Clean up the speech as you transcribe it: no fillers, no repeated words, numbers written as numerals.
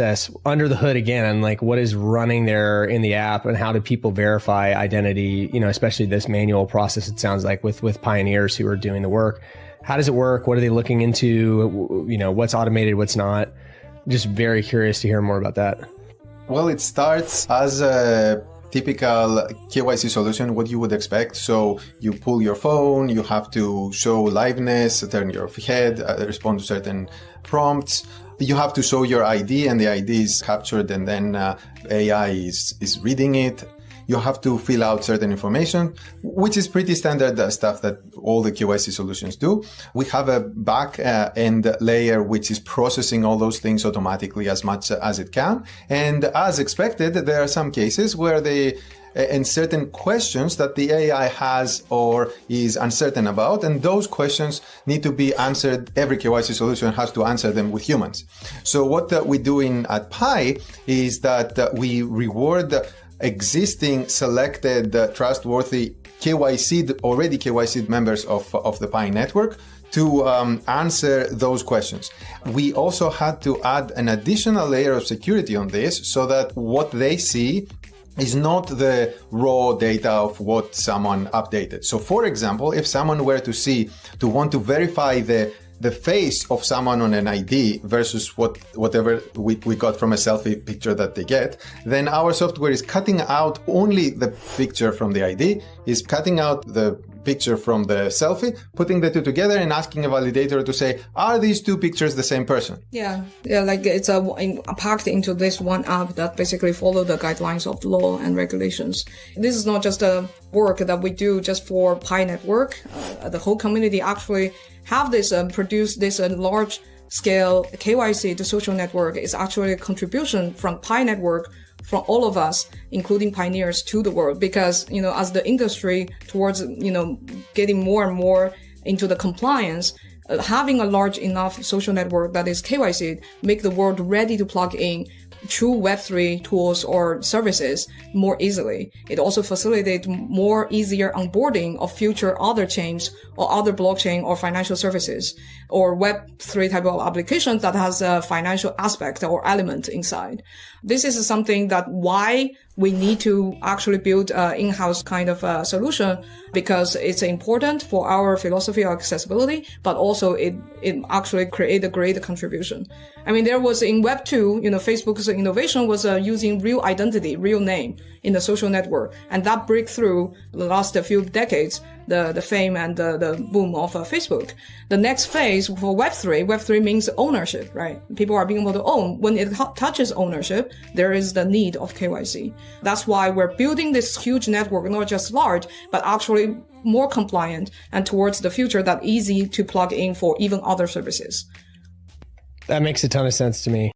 process under the hood again, and like what is running there in the app, and how do people verify identity, especially this manual process, it sounds like, with pioneers who are doing the work. How does it work? What are they looking into? What's automated, what's not? Just very curious to hear more about that. Well, it starts as a typical KYC solution, what you would expect. So you pull your phone, you have to show liveness, turn your head, respond to certain prompts. You have to show your ID, and the ID is captured, and then AI is reading it. You have to fill out certain information, which is pretty standard stuff that all the KYC solutions do. We have a back end layer which is processing all those things automatically as much as it can. And as expected, there are some cases where and certain questions that the AI has or is uncertain about, and those questions need to be answered. Every KYC solution has to answer them with humans. So what we do at Pi is that we reward existing selected trustworthy already KYC'd members of the Pi network to answer those questions. We also had to add an additional layer of security on this so that what they see is not the raw data of what someone updated. So for example, if someone were to want to verify the face of someone on an ID versus whatever we got from a selfie picture that they get, then our software is cutting out only the picture from the ID, is cutting out the picture from the selfie, putting the two together and asking a validator to say, are these two pictures the same person? Yeah, like it's packed into this one app that basically follow the guidelines of law and regulations. This is not just a work that we do just for Pi Network. The whole community actually have this produce this large scale KYC to social network is actually a contribution from Pi Network, from all of us, including pioneers, to the world. Because, as the industry towards, getting more and more into the compliance, having a large enough social network that is KYC make the world ready to plug in true Web3 tools or services more easily. It also facilitates more easier onboarding of future other chains or other blockchain or financial services or Web3 type of applications that has a financial aspect or element inside. This is something that why we need to actually build an in-house kind of solution, because it's important for our philosophy of accessibility, but also it actually create a great contribution. I mean, there was in Web 2, Facebook's innovation was using real identity, real name in the social network. And that breakthrough the last few decades, the fame and the boom of Facebook. The next phase for Web3 means ownership, right? People are being able to own. When it touches ownership, there is the need of KYC. That's why we're building this huge network, not just large, but actually more compliant and towards the future that easy to plug in for even other services. That makes a ton of sense to me.